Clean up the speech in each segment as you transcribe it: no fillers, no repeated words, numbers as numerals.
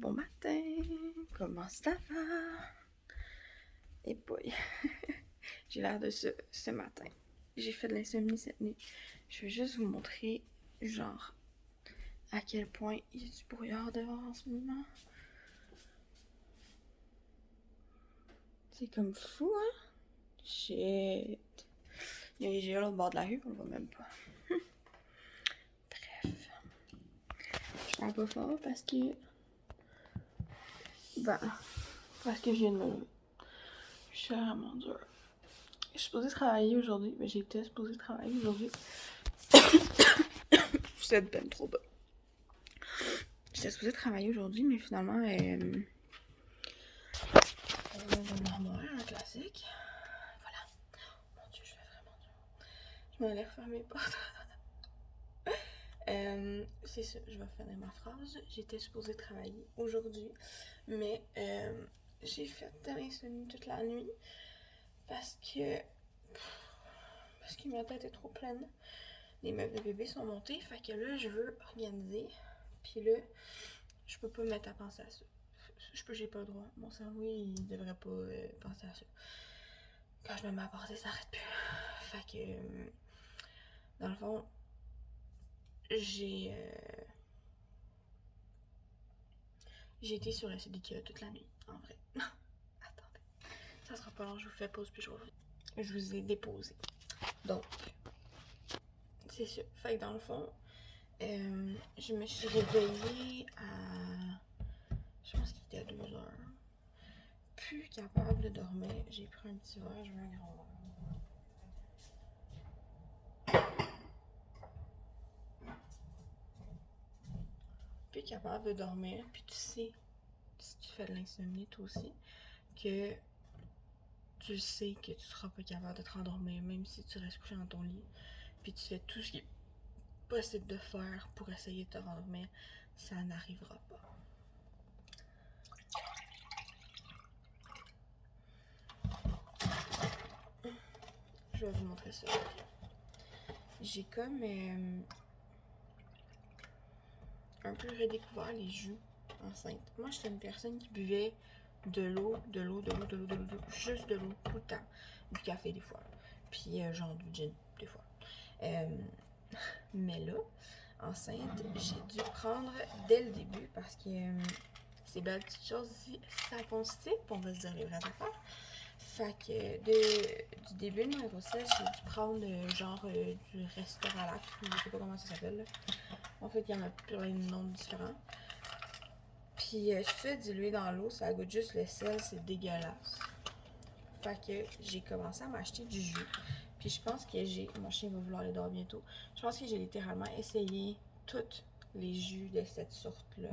Bon matin, comment ça va? Et boy, j'ai l'air de ce matin. J'ai fait de l'insomnie cette nuit. Je vais juste vous montrer, genre, à quel point il y a du brouillard dehors en ce moment. C'est comme fou, hein? Shit. Il y a les géants au bord de la rue, on le voit même pas. Bref. Je parle pas fort parce que... parce que je viens de me lever. Je suis vraiment dure. Je suis supposée travailler aujourd'hui. Ben, j'étais supposée travailler aujourd'hui. Vous êtes ben trop bas. J'étais supposée travailler aujourd'hui, mais finalement, un classique. Voilà. Mon Dieu, je fais vraiment dur. Je m'en allais refaire mes potes. C'est ça, je vais finir ma phrase. J'étais supposée travailler aujourd'hui, mais j'ai fait de l'insomnie toute la nuit parce que ma tête est trop pleine. Les meubles de bébé sont montés, fait que là, je veux organiser. Puis là, je peux pas me mettre à penser à ça. J'ai pas le droit. Mon cerveau, il devrait pas penser à ça. Quand je me mets à penser, ça arrête plus. Fait que, dans le fond, j'ai été sur la CDK toute la nuit, en vrai. Attendez. Ça sera pas long, je vous fais pause puis je vous ai déposé. Donc, c'est ça. Fait que dans le fond, je me suis réveillée à... Je pense qu'il était à 2h. Plus capable de dormir. J'ai pris un petit verre, je veux un grand verre. Plus capable de dormir, puis tu sais, si tu fais de l'insomnie toi aussi, que tu sais que tu seras pas capable de te rendormir, même si tu restes couché dans ton lit, puis tu fais tout ce qui est possible de faire pour essayer de te rendormir, ça n'arrivera pas. Je vais vous montrer ça. J'ai comme un peu redécouvert les jus enceinte. Moi, j'étais une personne qui buvait de l'eau, juste de l'eau tout le temps. Du café des fois. Puis genre du gin des fois. Mais là, enceinte, j'ai dû prendre dès le début parce que ces belles petites choses ici, ça constipe, on va se dire les vraies affaires. Fait que du début de ma grossesse, j'ai dû prendre du Restoralac, ou je sais pas comment ça s'appelle. Là. En fait, il y en a plein de noms différents. Puis ça, dilué dans l'eau, ça goûte juste le sel, c'est dégueulasse. Fait que j'ai commencé à m'acheter du jus. Puis je pense que mon chien va vouloir aller dehors bientôt. Je pense que j'ai littéralement essayé tous les jus de cette sorte-là.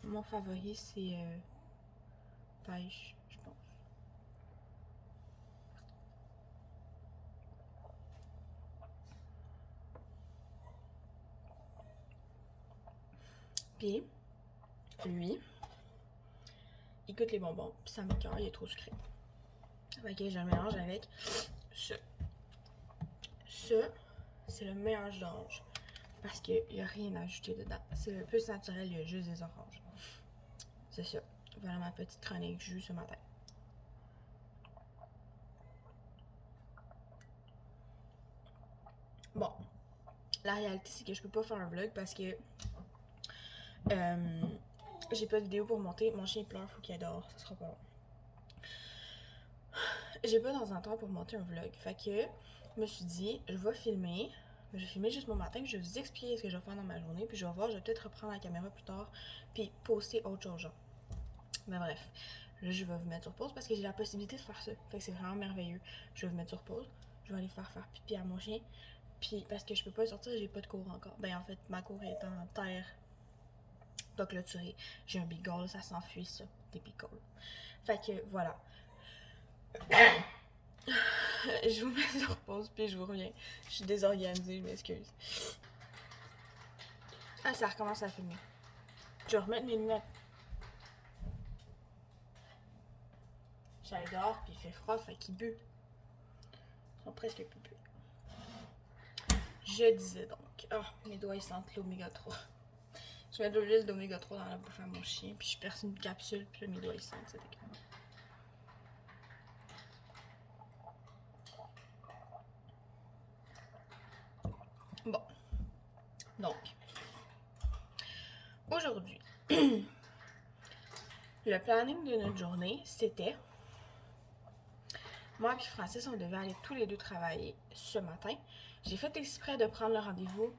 Mon favori, c'est pêche, je pense. Puis, lui, il goûte les bonbons, puis ça m'écoeure, il est trop sucré. Fait que je le mélange avec ça. Ça, c'est le meilleur jus d'orange. Parce qu'il n'y a rien à ajouter dedans. C'est le plus naturel, il y a juste des oranges. C'est ça. Voilà ma petite chronique jus ce matin. Bon, la réalité, c'est que je peux pas faire un vlog parce que j'ai pas de vidéo pour monter. Mon chien pleure, faut qu'il dehors, ça sera pas long. J'ai pas dans un temps pour monter un vlog. Fait que je me suis dit, je vais filmer juste mon matin, puis je vais vous expliquer ce que je vais faire dans ma journée, puis je vais voir, je vais peut-être reprendre la caméra plus tard, puis poster autre chose genre. Mais bref, là je vais vous mettre sur pause parce que j'ai la possibilité de faire ça. Fait que c'est vraiment merveilleux. Je vais vous mettre sur pause, je vais aller faire pipi à mon chien, puis parce que je peux pas sortir, j'ai pas de cours encore. Ben en fait, ma cour est en terre, pas clôturée. J'ai un beagle, ça s'enfuit ça, des beagles. Fait que voilà. Je vous mets sur pause puis je vous reviens. Je suis désorganisée, je m'excuse. Ah, ça recommence à filmer. Je vais remettre mes lunettes. J'allais dehors puis il fait froid, fait qu'il bue. Ils sont presque pupus. Je disais donc. Ah, mes doigts ils sentent l'oméga 3. Je mets de l'huile d'oméga 3 dans la bouffe à mon chien, puis je perce une capsule, puis là, mes doigts ils sentent, c'est dégueu. Bon. Donc, aujourd'hui, le planning de notre journée, c'était... Moi et Francis, on devait aller tous les deux travailler ce matin. J'ai fait exprès de prendre le rendez-vous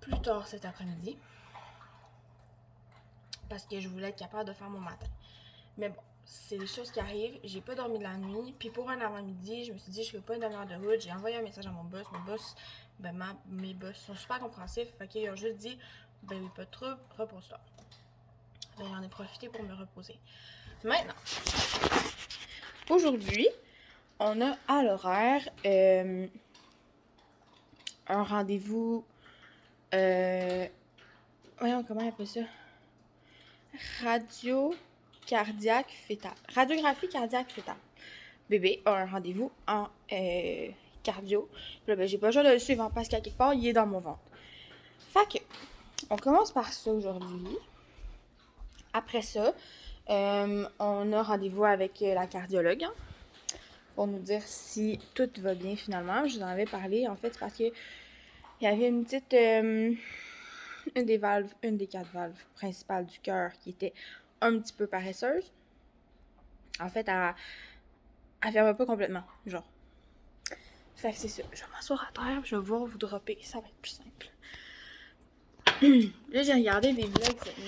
plus tard cet après-midi parce que je voulais être capable de faire mon matin. Mais bon, c'est des choses qui arrivent. J'ai pas dormi de la nuit. Puis pour un avant-midi, je me suis dit, je fais pas une demi-heure de route. J'ai envoyé un message à mon boss. Mon boss, mes boss sont super compréhensifs. Fait qu'ils ont juste dit, ben oui, pas de trouble, repose-toi. Ben j'en ai profité pour me reposer. Maintenant, aujourd'hui, on a à l'horaire un rendez-vous. Voyons, comment on appelle ça? Radiographie cardiaque fétale. Bébé a un rendez-vous en cardio. Puis là, ben, j'ai pas le choix de le suivre parce qu'à quelque part, il est dans mon ventre. Fait que, on commence par ça aujourd'hui. Après ça, on a rendez-vous avec la cardiologue pour nous dire si tout va bien finalement. Je vous en avais parlé, en fait, c'est parce que il y avait une petite... une des 4 valves principales du cœur qui était un petit peu paresseuse. En fait, elle ferme pas complètement, genre. Fait que c'est ça. Je vais m'asseoir à terre, je vais voir vous dropper. Ça va être plus simple. Là, j'ai regardé des vlogs cette nuit.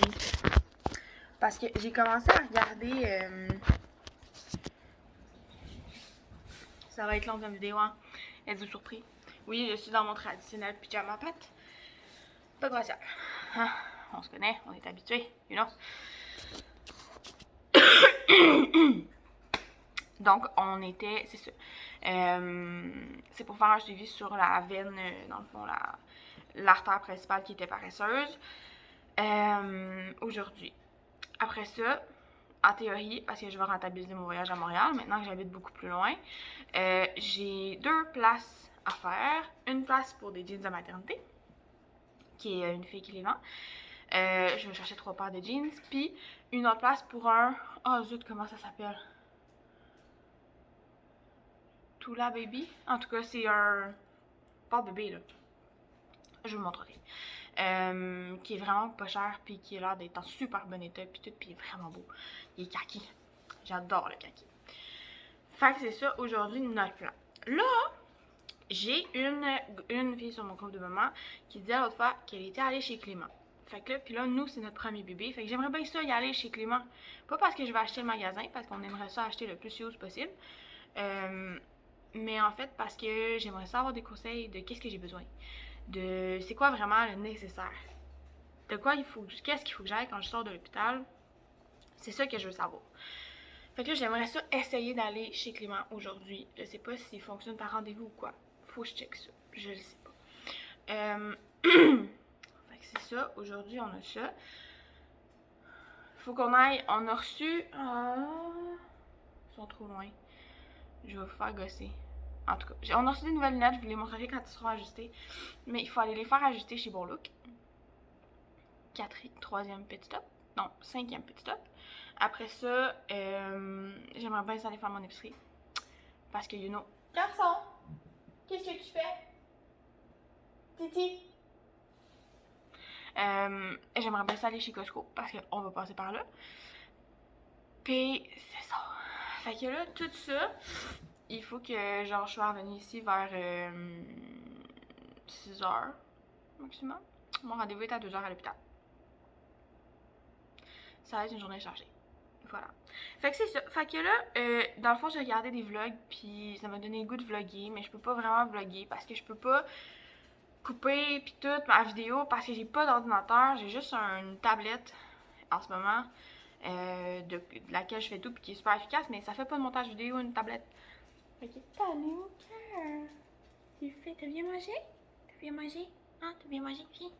Parce que j'ai commencé à regarder... Ça va être long comme vidéo, hein. Êtes-vous surpris? Oui, je suis dans mon traditionnel pyjama pâte. Pas grossière. Hein? On se connaît, on est habitués, you know? Donc, on était, c'est ça. C'est pour faire un suivi sur la veine, dans le fond, l'artère principale qui était paresseuse. Aujourd'hui. Après ça, en théorie, parce que je vais rentabiliser mon voyage à Montréal, maintenant que j'habite beaucoup plus loin, j'ai 2 places à faire. Une place pour des jeans de maternité, qui est une fille qui les vend. Je vais chercher 3 paires de jeans. Puis une autre place pour un... Oh zut, comment ça s'appelle? Tula Baby? En tout cas, c'est un port bébé, là. Je vous montrerai. Qui est vraiment pas cher, puis qui a l'air d'être en super bon état, puis tout, puis vraiment beau. Il est kaki. J'adore le kaki. Fait que c'est ça, aujourd'hui, notre plan. Là, j'ai une fille sur mon groupe de maman qui disait l'autre fois qu'elle était allée chez Clément. Fait que là, puis là, nous, c'est notre premier bébé. Fait que j'aimerais bien ça y aller chez Clément. Pas parce que je vais acheter le magasin, parce qu'on aimerait ça acheter le plus use possible. Mais en fait, parce que j'aimerais ça avoir des conseils de qu'est-ce que j'ai besoin. De c'est quoi vraiment le nécessaire. De quoi qu'est-ce qu'il faut que j'aille quand je sors de l'hôpital. C'est ça que je veux savoir. Fait que là, j'aimerais ça essayer d'aller chez Clément aujourd'hui. Je sais pas s'il fonctionne par rendez-vous ou quoi. Faut que je check ça. Je le sais pas. Fait que c'est ça. Aujourd'hui, on a ça. Faut qu'on aille. On a reçu... Ils sont trop loin. Je vais vous faire gosser. En tout cas, on a reçu des nouvelles lunettes. Je vous les montrerai quand elles seront ajustées. Mais il faut aller les faire ajuster chez Bon Look. 3e petit stop. Non, 5e petit stop. Après ça, j'aimerais bien aller faire mon épicerie. Parce que, you know... Garçon! Qu'est-ce que tu fais? Titi! J'aimerais bien aller chez Costco. Parce qu'on va passer par là. Puis, c'est ça. Fait que là, tout ça, il faut que, genre, je sois revenue ici vers 6h maximum. Mon rendez-vous est à 2h à l'hôpital. Ça va être une journée chargée. Voilà. Fait que c'est ça. Fait que là, dans le fond, j'ai regardé des vlogs, puis ça m'a donné le goût de vlogger, mais je peux pas vraiment vlogger parce que je peux pas couper puis toute ma vidéo parce que j'ai pas d'ordinateur, j'ai juste une tablette en ce moment de laquelle je fais tout puis qui est super efficace, mais ça fait pas de montage vidéo une tablette. Fait que t'as mon cœur. T'as bien mangé? T'as bien mangé? Hein? T'as bien mangé? Viens.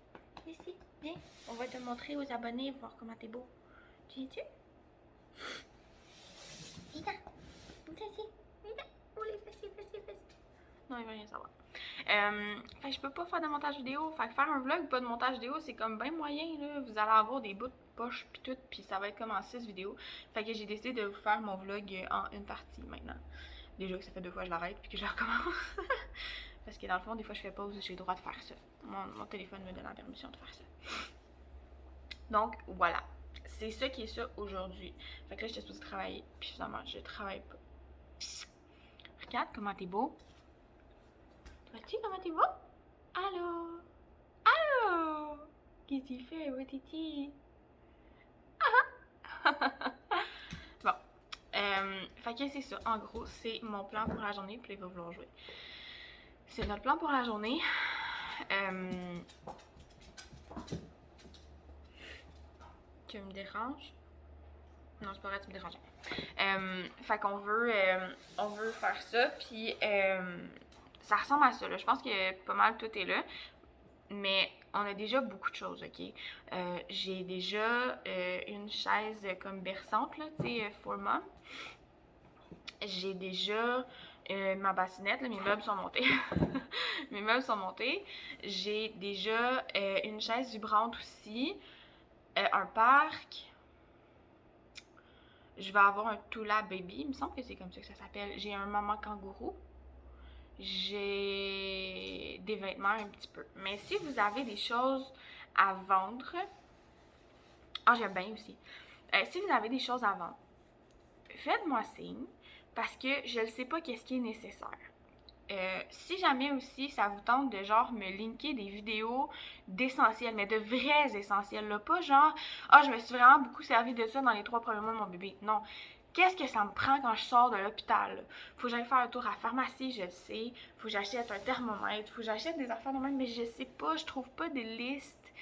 Ici. Viens. On va te montrer aux abonnés, voir comment t'es beau. Tu viens-tu? Viens. Viens ici. Viens. Oh les fesses. Non, il va rien savoir. Fait que je peux pas faire de montage vidéo. Fait que faire un vlog, pas de montage vidéo, c'est comme bien moyen, là. Vous allez avoir des bouts de poche pis tout, pis ça va être comme en 6 vidéos. Fait que j'ai décidé de vous faire mon vlog en une partie maintenant. Déjà que ça fait 2 fois que je l'arrête puis que je la recommence. Parce que dans le fond, des fois je fais pause, j'ai le droit de faire ça. Mon téléphone me donne la permission de faire ça. Donc voilà. C'est ça qui est ça aujourd'hui. Fait que là, j'étais supposée travailler, puis finalement, je travaille pas. Regarde comment t'es beau. Vois-tu comment t'es beau? Allô? Allô? Qu'est-ce que tu fais, mon titi? Bon. Fait que c'est ça. En gros, c'est mon plan pour la journée, puis il va vouloir jouer. C'est notre plan pour la journée. Tu me déranges? Non, c'est pas vrai, tu me déranges. Fait qu'on veut, on veut faire ça, puis ça ressemble à ça, là. Je pense que pas mal tout est là, mais on a déjà beaucoup de choses, ok? J'ai déjà une chaise comme berçante, là, tu sais, for mom. J'ai déjà ma bassinette, là, mes meubles sont montés. Mes meubles sont montés. J'ai déjà une chaise vibrante aussi, un parc. Je vais avoir un Tula Baby, il me semble que c'est comme ça que ça s'appelle. J'ai un maman kangourou. J'ai des vêtements un petit peu. Mais si vous avez des choses à vendre... Ah, j'aime bien aussi. Si vous avez des choses à vendre, faites-moi signe parce que je ne sais pas qu'est-ce qui est nécessaire. Si jamais aussi ça vous tente de genre me linker des vidéos d'essentiels, mais de vrais essentiels, là, pas genre « Ah, je me suis vraiment beaucoup servi de ça dans les 3 premiers mois de mon bébé ». Non. Qu'est-ce que ça me prend quand je sors de l'hôpital? Faut que j'aille faire un tour à la pharmacie, je le sais. Faut que j'achète un thermomètre. Faut que j'achète des affaires de même, mais je sais pas, je trouve pas des listes.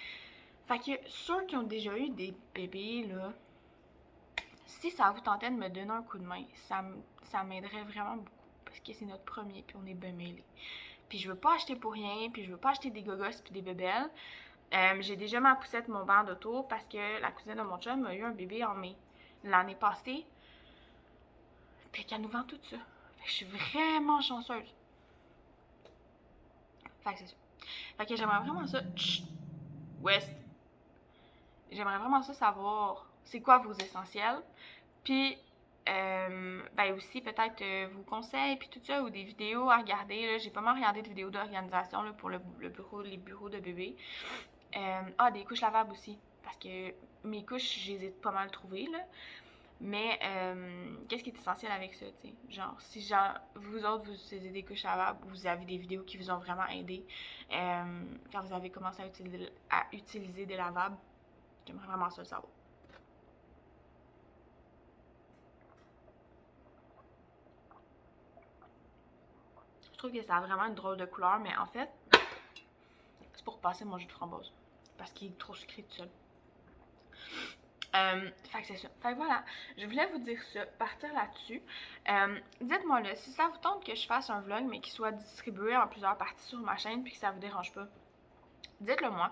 Fait que ceux qui ont déjà eu des bébés, là, si ça vous tentait de me donner un coup de main, ça m'aiderait vraiment beaucoup. Parce que c'est notre premier, puis on est bien mêlés. Puis je veux pas acheter pour rien, puis je veux pas acheter des gogos puis des bébelles. J'ai déjà ma poussette, mon banc d'auto, parce que la cousine de mon chum a eu un bébé en mai, l'année passée. Puis qu'elle nous vend tout ça. Fait que je suis vraiment chanceuse. Fait que c'est ça. Fait que j'aimerais vraiment ça... Chut! West! J'aimerais vraiment ça savoir c'est quoi vos essentiels. Puis ben aussi peut-être vos conseils puis tout ça ou des vidéos à regarder là. J'ai pas mal regardé de vidéos d'organisation là, pour les bureaux de bébé. Des couches lavables aussi parce que mes couches je les ai pas mal trouvées là. Mais qu'est-ce qui est essentiel avec ça, tu sais? Genre, si genre, vous autres, vous utilisez des couches lavables, vous avez des vidéos qui vous ont vraiment aidé quand vous avez commencé à utiliser des lavables, j'aimerais vraiment ça le savoir. Je trouve que ça a vraiment une drôle de couleur, mais en fait, c'est pour passer mon jus de framboise. Parce qu'il est trop sucré tout seul. Fait que c'est ça. Fait que voilà, je voulais vous dire ça, partir là-dessus. Dites-moi là, si ça vous tente que je fasse un vlog, mais qu'il soit distribué en plusieurs parties sur ma chaîne, puis que ça vous dérange pas, dites-le moi.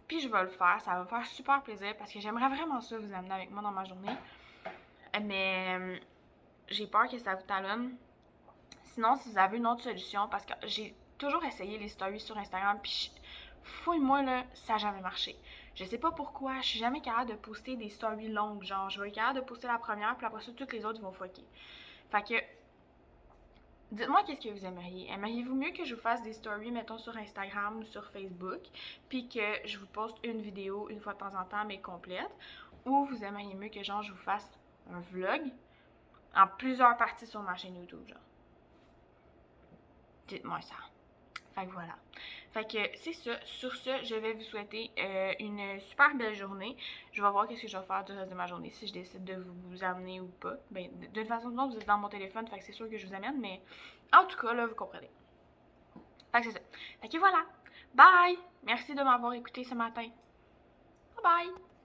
Puis je vais le faire, ça va me faire super plaisir, parce que j'aimerais vraiment ça vous amener avec moi dans ma journée. Mais j'ai peur que ça vous talonne. Sinon, si vous avez une autre solution, parce que j'ai toujours essayé les stories sur Instagram, puis fouille-moi là, ça n'a jamais marché. Je sais pas pourquoi, je suis jamais capable de poster des stories longues, genre je vais être capable de poster la première, puis après ça, toutes les autres vont fucker. Fait que, dites-moi qu'est-ce que vous aimeriez. Aimeriez-vous mieux que je vous fasse des stories, mettons, sur Instagram ou sur Facebook, puis que je vous poste une vidéo une fois de temps en temps, mais complète, ou vous aimeriez mieux que genre je vous fasse un vlog en plusieurs parties sur ma chaîne YouTube, genre. Dites-moi ça. Fait que voilà. Fait que c'est ça. Sur ce, je vais vous souhaiter une super belle journée. Je vais voir qu'est-ce que je vais faire du reste de ma journée, si je décide de vous amener ou pas. Ben, de toute façon, sinon, vous êtes dans mon téléphone, fait que c'est sûr que je vous amène, mais en tout cas, là, vous comprenez. Fait que c'est ça. Fait que voilà. Bye! Merci de m'avoir écouté ce matin. Bye bye!